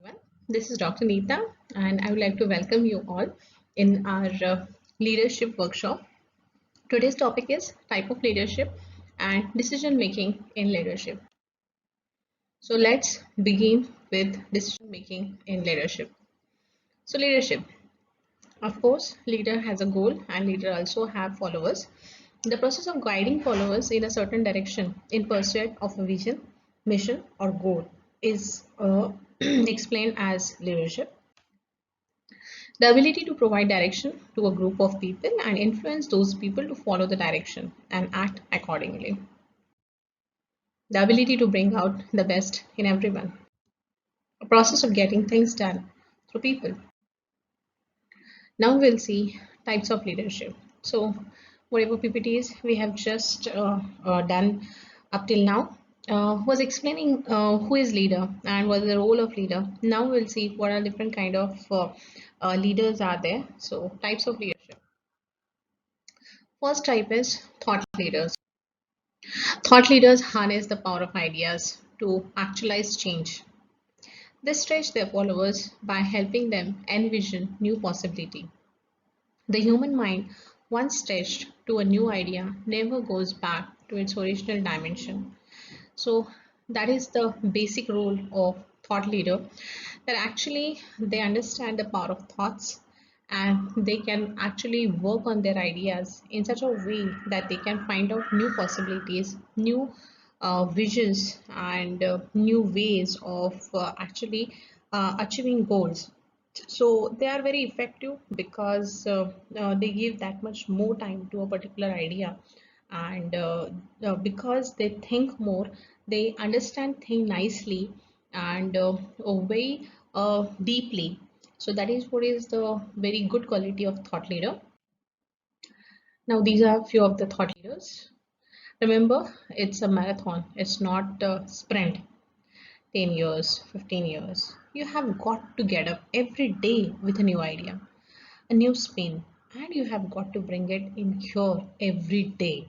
Everyone. This is Dr. Neeta, and I would like to welcome you all in our leadership workshop. Today's topic is type of leadership and decision making in leadership. So let's begin with decision making in leadership. So leadership, of course, leader has a goal and leader also have followers. The process of guiding followers in a certain direction in pursuit of a vision, mission, or goal is explained as leadership. The ability to provide direction to a group of people and influence those people to follow the direction and act accordingly. The ability to bring out the best in everyone. A process of getting things done through people. Now we'll see types of leadership. So whatever PPTs we have just done up till now was explaining who is leader and what is the role of leader. Now we'll see what are different kind of leaders are there. So types of leadership. First type is thought leaders. Thought leaders harness the power of ideas to actualize change. They stretch their followers by helping them envision new possibility. The human mind, once stretched to a new idea, never goes back to its original dimension. So that is the basic role of thought leader, that actually they understand the power of thoughts and they can actually work on their ideas in such a way that they can find out new possibilities, new visions, and new ways of actually achieving goals. So they are very effective because they give that much more time to a particular idea, and because they think more, they understand things nicely and very deeply. So that is what is the very good quality of thought leader. Now these are few of the thought leaders. Remember, it's a marathon, it's not a sprint. 10 years, 15 years, you have got to get up every day with a new idea, a new spin, and you have got to bring it in here every day.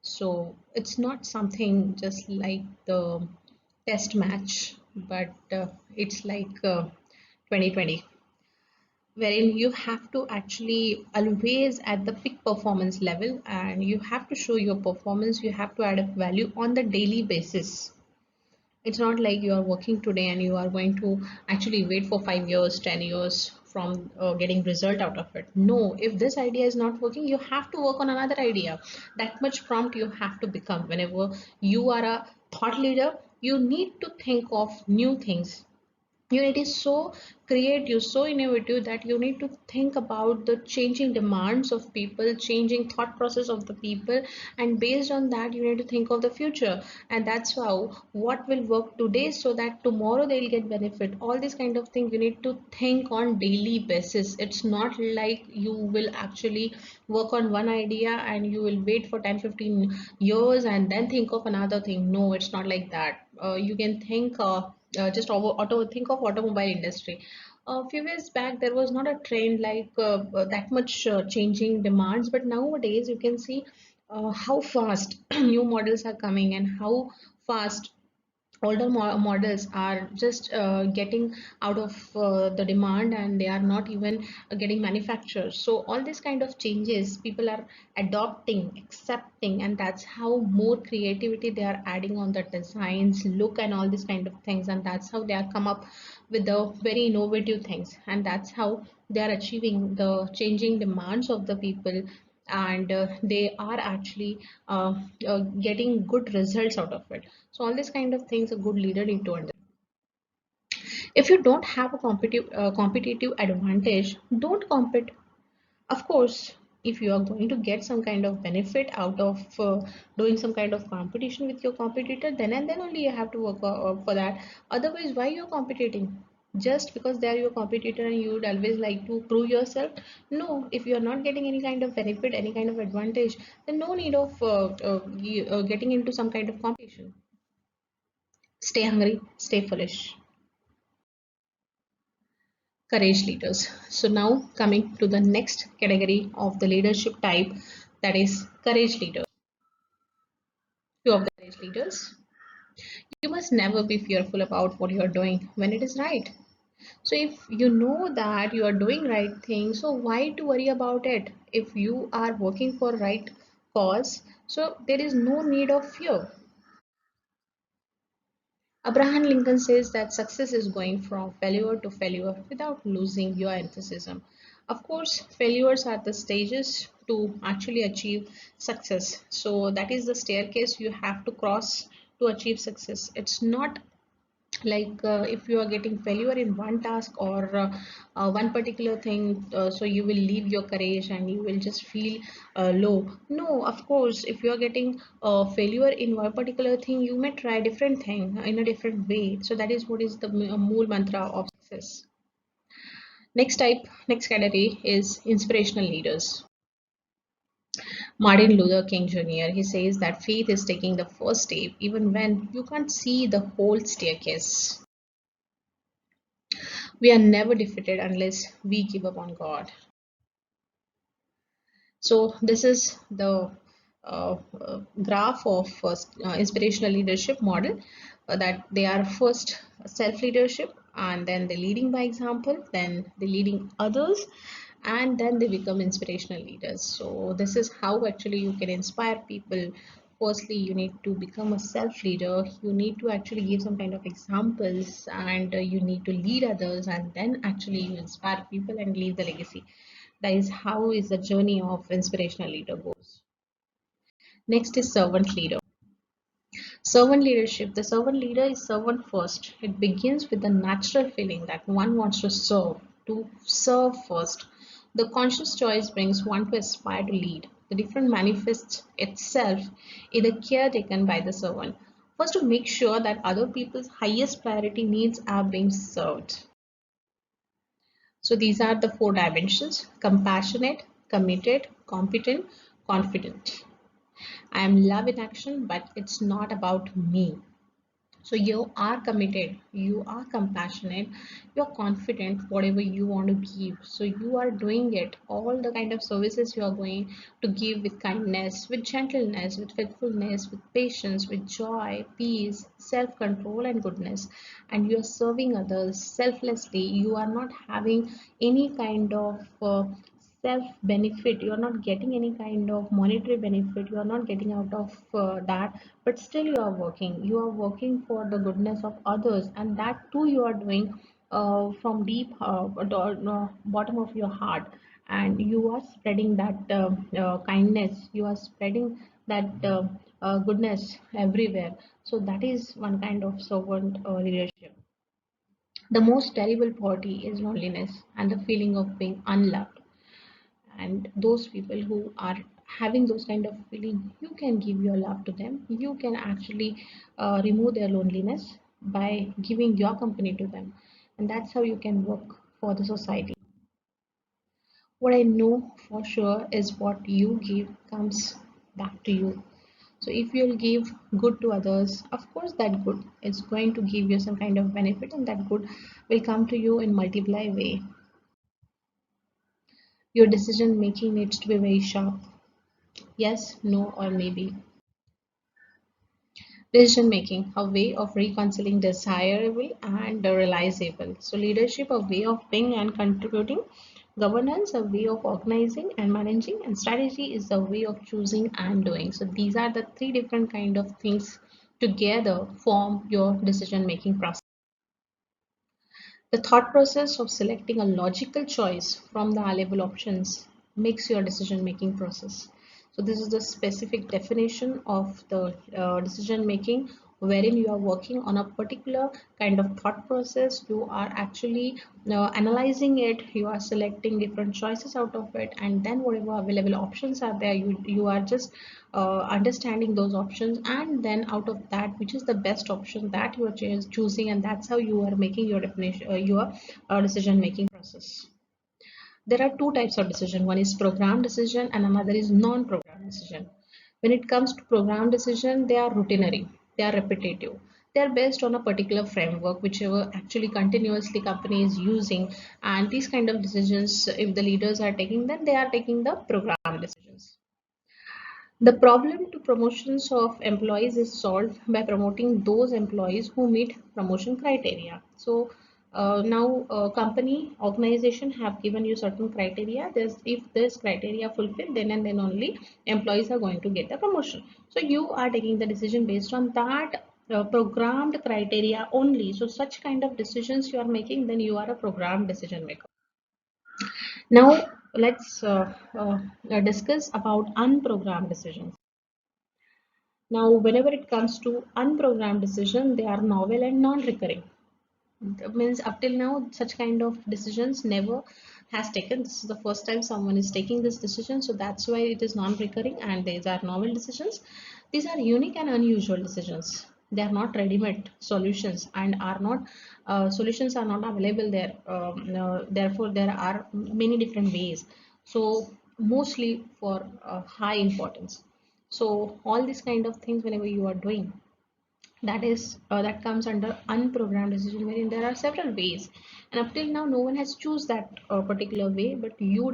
So it's not something just like the test match, but it's like 2020, wherein you have to actually always at the peak performance level and you have to show your performance, you have to add up value on the daily basis. It's not like you are working today and you are going to actually wait for 5 years, 10 years from getting result out of it. No, if this idea is not working, you have to work on another idea. That much prompt you have to become. Whenever you are a thought leader, you need to think of new things. You need is so creative, so innovative, that you need to think about the changing demands of people, changing thought process of the people, and based on that you need to think of the future. And that's how what will work today so that tomorrow they'll get benefit. All these kind of things you need to think on daily basis. It's not like you will actually work on one idea and you will wait for 10-15 years and then think of another thing. No, it's not like that. You can think just think of automobile industry. A few years back there was not a trend like that much changing demands, but nowadays you can see how fast new models are coming and how fast older models are just getting out of the demand, and they are not even getting manufactured. So all these kind of changes people are adopting, accepting, and that's how more creativity they are adding on the designs, look, and all these kind of things, and that's how they are come up with the very innovative things, and that's how they are achieving the changing demands of the people, and they are actually getting good results out of it. So all these kind of things a good leader need to understand. If you don't have a competitive advantage, don't compete. Of course, if you are going to get some kind of benefit out of doing some kind of competition with your competitor, then and then only you have to work for that. Otherwise, why you're competing? Just because they are your competitor and you would always like to prove yourself? No, if you are not getting any kind of benefit, any kind of advantage, then no need of getting into some kind of competition. Stay hungry, stay foolish. Courage leaders. So now coming to the next category of the leadership type, that is courage leaders. Few of the courage leaders. You must never be fearful about what you are doing when it is right. So if you know that you are doing right thing, so why to worry about it? If you are working for right cause, so there is no need of fear. Abraham Lincoln says that success is going from failure to failure without losing your enthusiasm. Of course, failures are the stages to actually achieve success. So that is the staircase you have to cross to achieve success. It's not like if you are getting failure in one task or one particular thing, so you will leave your courage and you will just feel low. No, of course, if you are getting failure in one particular thing, you may try different thing in a different way. So that is what is the mool mantra of success. Next category is inspirational leaders. Martin Luther King Jr. He says that faith is taking the first step even when you can't see the whole staircase. We are never defeated unless we give up on God. So this is the graph of inspirational leadership model, that they are first self leadership, and then they leading by example, then they leading others, and then they become inspirational leaders. So this is how actually you can inspire people. Firstly, you need to become a self leader, you need to actually give some kind of examples, and you need to lead others, and then actually you inspire people and leave the legacy. That is how is the journey of inspirational leader goes. Next is servant leader. Servant leadership. The servant leader is servant first. It begins with the natural feeling that one wants to serve first. The conscious choice brings one to aspire to lead. The different manifests itself in the care taken by the servant. First, to make sure that other people's highest priority needs are being served. So these are the four dimensions: compassionate, committed, competent, confident. I am love in action, but it's not about me. So you are committed, you are compassionate, you're confident whatever you want to give. So you are doing it, all the kind of services you are going to give with kindness, with gentleness, with faithfulness, with patience, with joy, peace, self-control and goodness. And you are serving others selflessly. You are not having any kind of self benefit, you are not getting any kind of monetary benefit, you are not getting out of that, but still you are working for the goodness of others, and that too you are doing from deep bottom of your heart, and you are spreading that kindness, you are spreading that goodness everywhere. So that is one kind of servant leadership. The most terrible poverty is loneliness and the feeling of being unloved. And those people who are having those kind of feeling, you can give your love to them. You can actually remove their loneliness by giving your company to them, and that's how you can work for the society. What I know for sure is what you give comes back to you. So if you'll give good to others, of course that good is going to give you some kind of benefit, and that good will come to you in multiply way. Your decision making needs to be very sharp. Yes, no, or maybe. Decision making, a way of reconciling desirable and realizable. So leadership, a way of being and contributing. Governance, a way of organizing and managing. And strategy is a way of choosing and doing. So these are the three different kind of things together form your decision making process. The thought process of selecting a logical choice from the available options makes your decision making process. So this is the specific definition of the decision making, wherein you are working on a particular kind of thought process. You are actually analyzing it, you are selecting different choices out of it, and then whatever available options are there, you are just understanding those options, and then out of that, which is the best option that you are choosing, and that's how you are making your definition, your decision making process. There are two types of decision. One is program decision and another is non-program decision. When it comes to program decision, they are routinary, they are repetitive, they are based on a particular framework whichever actually continuously company is using, and these kind of decisions, if the leaders are taking them, they are taking the program decisions. The problem to promotions of employees is solved by promoting those employees who meet promotion criteria. So Now company organization have given you certain criteria. There's if this criteria fulfilled, then and then only employees are going to get the promotion. So you are taking the decision based on that programmed criteria only. So such kind of decisions you are making, then you are a programmed decision maker. Now let's discuss about unprogrammed decisions. Now whenever it comes to unprogrammed decision, they are novel and non-recurring. Means up till now such kind of decisions never has taken. This is the first time someone is taking this decision, so that's why it is non-recurring, and these are novel decisions. These are unique and unusual decisions. They are not ready-made solutions, and are not solutions are not available there. Therefore there are many different ways, so mostly for high importance. So all these kind of things whenever you are doing, that comes under unprogrammed decision, wherein there are several ways, and up till now no one has choose that particular way, but you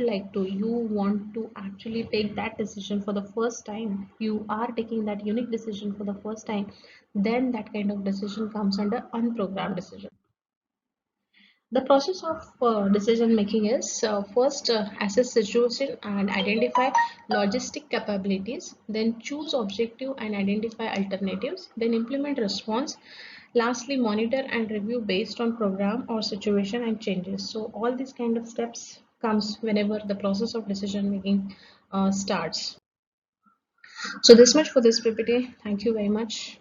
want to actually take that decision for the first time. You are taking that unique decision for the first time, then that kind of decision comes under unprogrammed decision. The process of decision making is first assess situation and identify logistic capabilities, then choose objective and identify alternatives, then implement response. Lastly, monitor and review based on program or situation and changes. So all these kind of steps comes whenever the process of decision making starts. So this much for this PPT. Thank you very much.